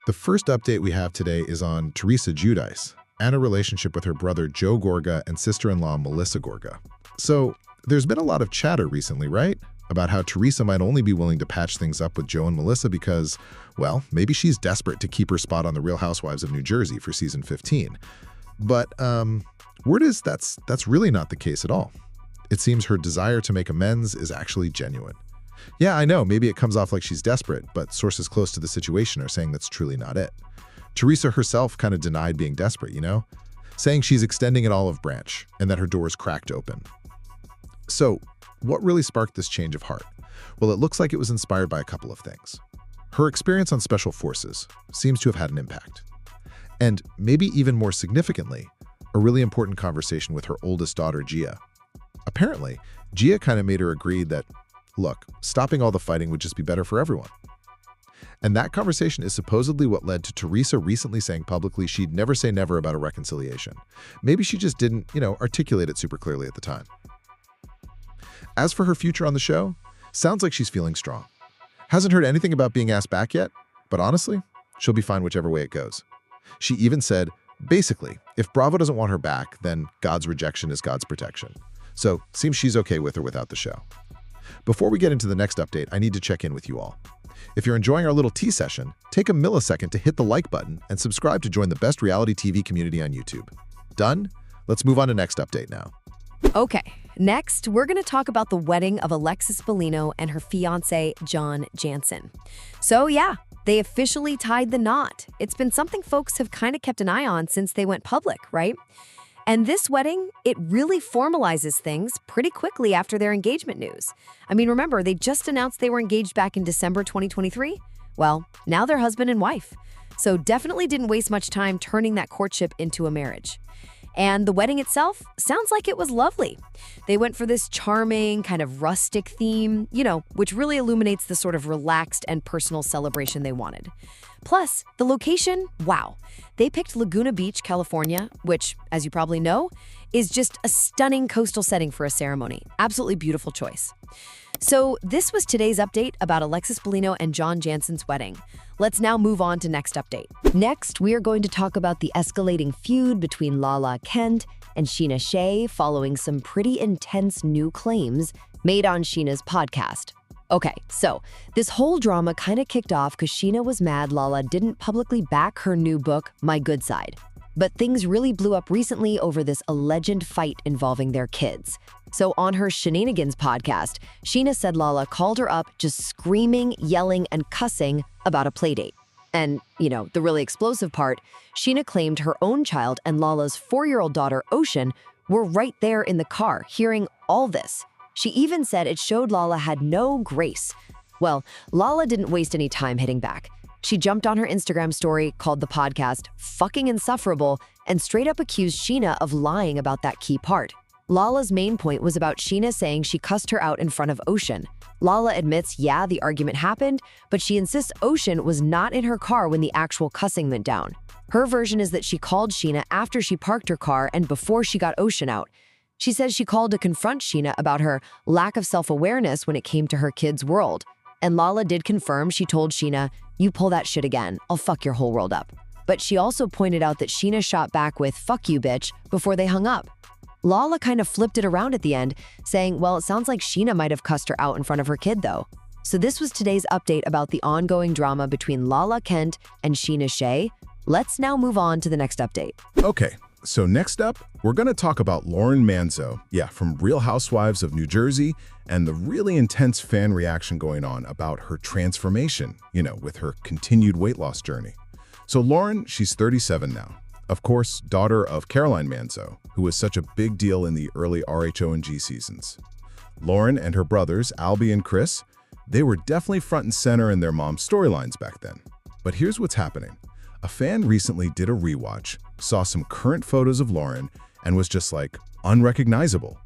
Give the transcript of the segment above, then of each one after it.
The first update we have today is on Teresa-Gorgas and a relationship with her brother Joe Gorga and sister-in-law Melissa Gorga. So there's been a lot of chatter recently, right? About how Teresa might only be willing to patch things up with Joe and Melissa because, well, maybe she's desperate to keep her spot on The Real Housewives of New Jersey for season 15. But word is that's really not the case at all. It seems her desire to make amends is actually genuine. Yeah, I know, maybe it comes off like she's desperate, but sources close to the situation are saying that's truly not it. Teresa herself kind of denied being desperate, saying she's extending an olive branch and that her door is cracked open. So, what really sparked this change of heart? Well, it looks like it was inspired by a couple of things. Her experience on Special Forces seems to have had an impact. And maybe even more significantly, a really important conversation with her oldest daughter, Gia. Apparently, Gia kind of made her agree that, look, stopping all the fighting would just be better for everyone. And that conversation is supposedly what led to Teresa recently saying publicly she'd never say never about a reconciliation. Maybe she just didn't, articulate it super clearly at the time. As for her future on the show, sounds like she's feeling strong. Hasn't heard anything about being asked back yet, but honestly, she'll be fine whichever way it goes. She even said, basically, if Bravo doesn't want her back, then God's rejection is God's protection. So, seems she's okay with or without the show. Before we get into the next update, I need to check in with you all. If you're enjoying our little tea session, take a millisecond to hit the like button and subscribe to join the best reality TV community on YouTube. Done? Let's move on to next update now. Okay, next, we're going to talk about the wedding of Alexis Bellino and her fiancé, Janssen. So yeah, they officially tied the knot. It's been something folks have kind of kept an eye on since they went public, right? And this wedding, it really formalizes things pretty quickly after their engagement news. I mean, remember, they just announced they were engaged back in December 2023? Well, now they're husband and wife. So definitely didn't waste much time turning that courtship into a marriage. And the wedding itself sounds like it was lovely. They went for this charming, kind of rustic theme, which really illuminates the sort of relaxed and personal celebration they wanted. Plus, the location, wow. They picked Laguna Beach, California, which, as you probably know, is just a stunning coastal setting for a ceremony. Absolutely beautiful choice. So this was today's update about Alexis Bellino and Janssen's wedding. Let's now move on to next update. Next, we are going to talk about the escalating feud between Lala Kent and Shay following some pretty intense new claims made on Scheana's podcast. Okay, so this whole drama kind of kicked off because Scheana was mad Lala didn't publicly back her new book, My Good Side. But things really blew up recently over this alleged fight involving their kids. So on her Shenanigans podcast, Scheana said Lala called her up just screaming, yelling, and cussing about a playdate. And, the really explosive part, Scheana claimed her own child and Lala's 4-year-old daughter, Ocean, were right there in the car hearing all this. She even said it showed Lala had no grace. Well, Lala didn't waste any time hitting back. She jumped on her Instagram story, called the podcast fucking Insufferable, and straight up accused Scheana of lying about that key part. Lala's main point was about Scheana saying she cussed her out in front of Ocean. Lala admits, yeah, the argument happened, but she insists Ocean was not in her car when the actual cussing went down. Her version is that she called Scheana after she parked her car and before she got Ocean out. She says she called to confront Scheana about her lack of self-awareness when it came to her kids' world. And Lala did confirm she told Scheana, "You pull that shit again, I'll fuck your whole world up." But she also pointed out that Scheana shot back with "fuck you, bitch," before they hung up. Lala kind of flipped it around at the end, saying, well, it sounds like Scheana might have cussed her out in front of her kid, though. So this was today's update about the ongoing drama between Lala Kent and Shay. Let's now move on to the next update. Okay, so next up, we're going to talk about Lauren Manzo, from Real Housewives of New Jersey, and the really intense fan reaction going on about her transformation, with her continued weight loss journey. So Lauren, she's 37 now. Of course, daughter of Caroline Manzo, who was such a big deal in the early RHONJ seasons. Lauren and her brothers, Albie and Chris, they were definitely front and center in their mom's storylines back then. But here's what's happening. A fan recently did a rewatch, saw some current photos of Lauren, and was just like, unrecognizable.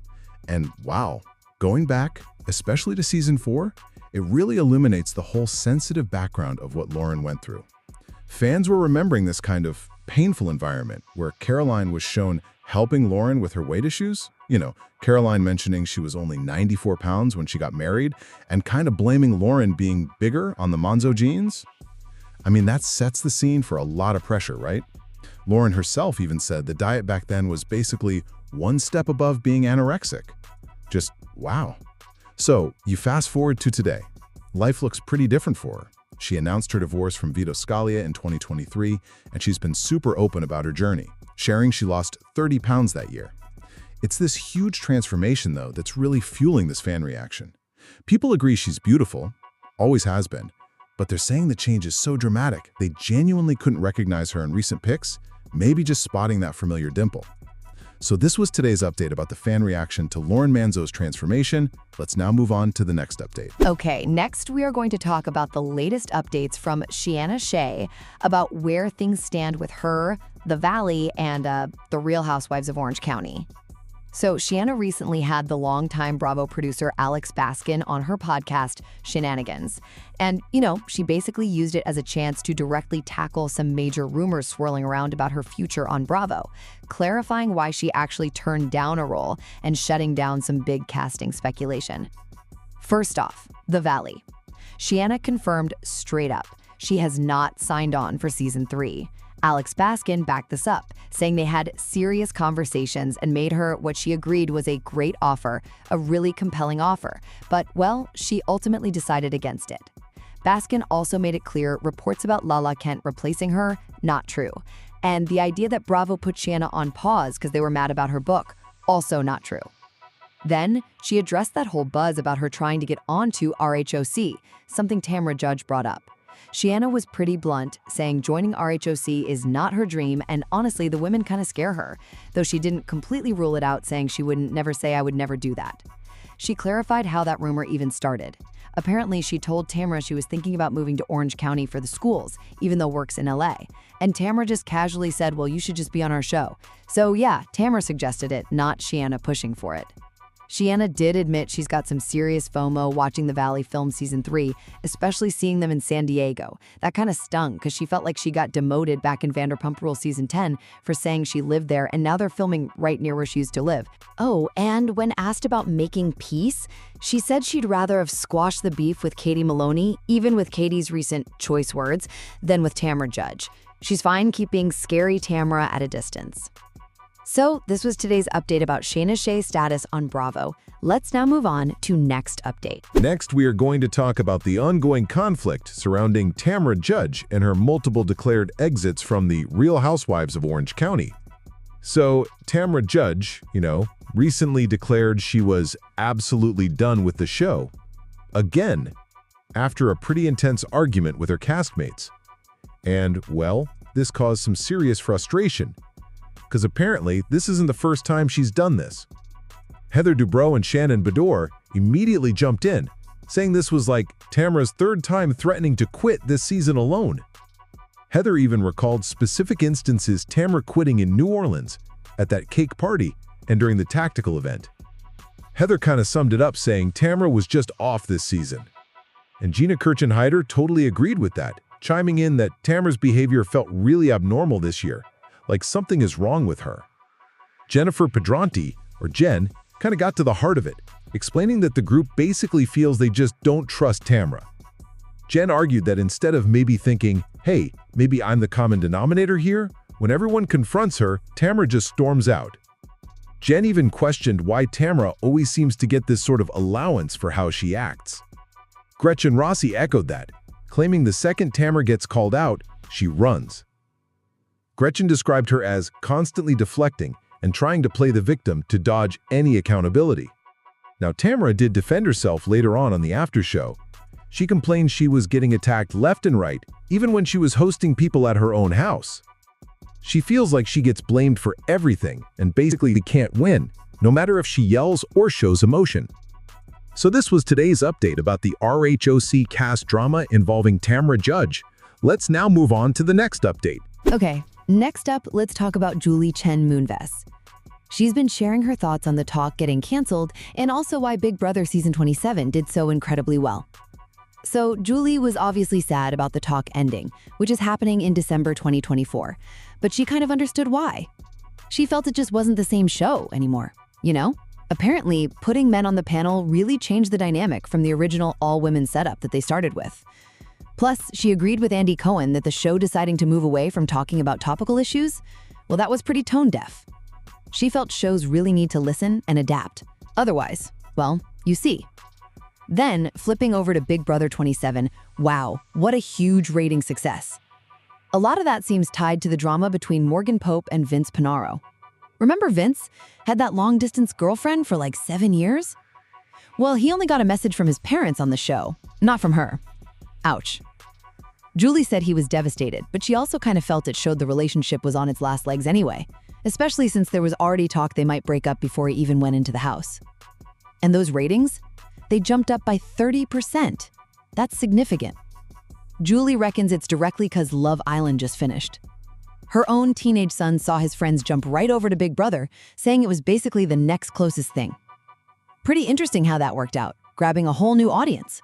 And wow, going back, especially to season 4, it really illuminates the whole sensitive background of what Lauren went through. Fans were remembering this kind of painful environment where Caroline was shown helping Lauren with her weight issues. Caroline mentioning she was only 94 pounds when she got married and kind of blaming Lauren being bigger on the Manzo genes. I mean, that sets the scene for a lot of pressure, right? Lauren herself even said the diet back then was basically one step above being anorexic. Just wow. So you fast forward to today. Life looks pretty different for her. She announced her divorce from Vito Scalia in 2023, and she's been super open about her journey, sharing she lost 30 pounds that year. It's this huge transformation, though, that's really fueling this fan reaction. People agree she's beautiful, always has been, but they're saying the change is so dramatic they genuinely couldn't recognize her in recent pics, maybe just spotting that familiar dimple. So this was today's update about the fan reaction to Lauren Manzo's transformation. Let's now move on to the next update. Okay, next we are going to talk about the latest updates from Shay about where things stand with her, the Valley, and the Real Housewives of Orange County. So Scheana recently had the longtime Bravo producer Alex Baskin on her podcast, Shenanigans. And, she basically used it as a chance to directly tackle some major rumors swirling around about her future on Bravo, clarifying why she actually turned down a role and shutting down some big casting speculation. First off, the Valley. Scheana confirmed straight up she has not signed on for season 3. Alex Baskin backed this up, saying they had serious conversations and made her what she agreed was a great offer, a really compelling offer. But, well, she ultimately decided against it. Baskin also made it clear reports about Lala Kent replacing her, not true. And the idea that Bravo put Scheana on pause because they were mad about her book, also not true. Then, she addressed that whole buzz about her trying to get onto RHOC, something Tamra Judge brought up. Scheana was pretty blunt, saying joining RHOC is not her dream, and honestly, the women kind of scare her, though she didn't completely rule it out, saying she wouldn't never say I would never do that. She clarified how that rumor even started. Apparently, she told Tamra she was thinking about moving to Orange County for the schools, even though works in LA. And Tamra just casually said, well, you should just be on our show. So yeah, Tamra suggested it, not Scheana pushing for it. Scheana did admit she's got some serious FOMO watching the Valley film season 3, especially seeing them in San Diego. That kind of stung because she felt like she got demoted back in Vanderpump Rules season 10 for saying she lived there, and now they're filming right near where she used to live. Oh, and when asked about making peace, she said she'd rather have squashed the beef with Katie Maloney, even with Katie's recent choice words, than with Tamra Judge. She's fine keeping scary Tamra at a distance. So this was today's update about Shay's status on Bravo. Let's now move on to next update. Next, we are going to talk about the ongoing conflict surrounding Tamra Judge and her multiple declared exits from the Real Housewives of Orange County. So Tamra Judge, recently declared she was absolutely done with the show. Again, after a pretty intense argument with her castmates. And, well, this caused some serious frustration, because apparently this isn't the first time she's done this. Heather Dubrow and Shannon Beador immediately jumped in, saying this was like Tamra's third time threatening to quit this season alone. Heather even recalled specific instances Tamra quitting in New Orleans, at that cake party, and during the tactical event. Heather kind of summed it up saying Tamra was just off this season. And Gina Kirchenheider totally agreed with that, chiming in that Tamra's behavior felt really abnormal this year, like something is wrong with her. Jennifer Pedranti, or Jen, kind of got to the heart of it, explaining that the group basically feels they just don't trust Tamra. Jen argued that instead of maybe thinking, hey, maybe I'm the common denominator here, when everyone confronts her, Tamra just storms out. Jen even questioned why Tamra always seems to get this sort of allowance for how she acts. Gretchen Rossi echoed that, claiming the second Tamra gets called out, she runs. Gretchen described her as constantly deflecting and trying to play the victim to dodge any accountability. Now, Tamra did defend herself later on the after show. She complained she was getting attacked left and right, even when she was hosting people at her own house. She feels like she gets blamed for everything and basically can't win, no matter if she yells or shows emotion. So this was today's update about the RHOC cast drama involving Tamra Judge. Let's now move on to the next update. Okay. Next up, let's talk about Julie Chen Moonves. She's been sharing her thoughts on the talk getting canceled and also why Big Brother Season 27 did so incredibly well. So Julie was obviously sad about the talk ending, which is happening in December 2024, but she kind of understood why. She felt it just wasn't the same show anymore, Apparently, putting men on the panel really changed the dynamic from the original all-women setup that they started with. Plus, she agreed with Andy Cohen that the show deciding to move away from talking about topical issues, well, that was pretty tone-deaf. She felt shows really need to listen and adapt. Otherwise, well, you see. Then, flipping over to Big Brother 27, wow, what a huge rating success. A lot of that seems tied to the drama between Morgan Pope and Vince Pinaro. Remember Vince? Had that long-distance girlfriend for like 7 years? Well, he only got a message from his parents on the show, not from her. Ouch. Julie said he was devastated, but she also kind of felt it showed the relationship was on its last legs anyway, especially since there was already talk they might break up before he even went into the house. And those ratings? They jumped up by 30%. That's significant. Julie reckons it's directly because Love Island just finished. Her own teenage son saw his friends jump right over to Big Brother, saying it was basically the next closest thing. Pretty interesting how that worked out, grabbing a whole new audience.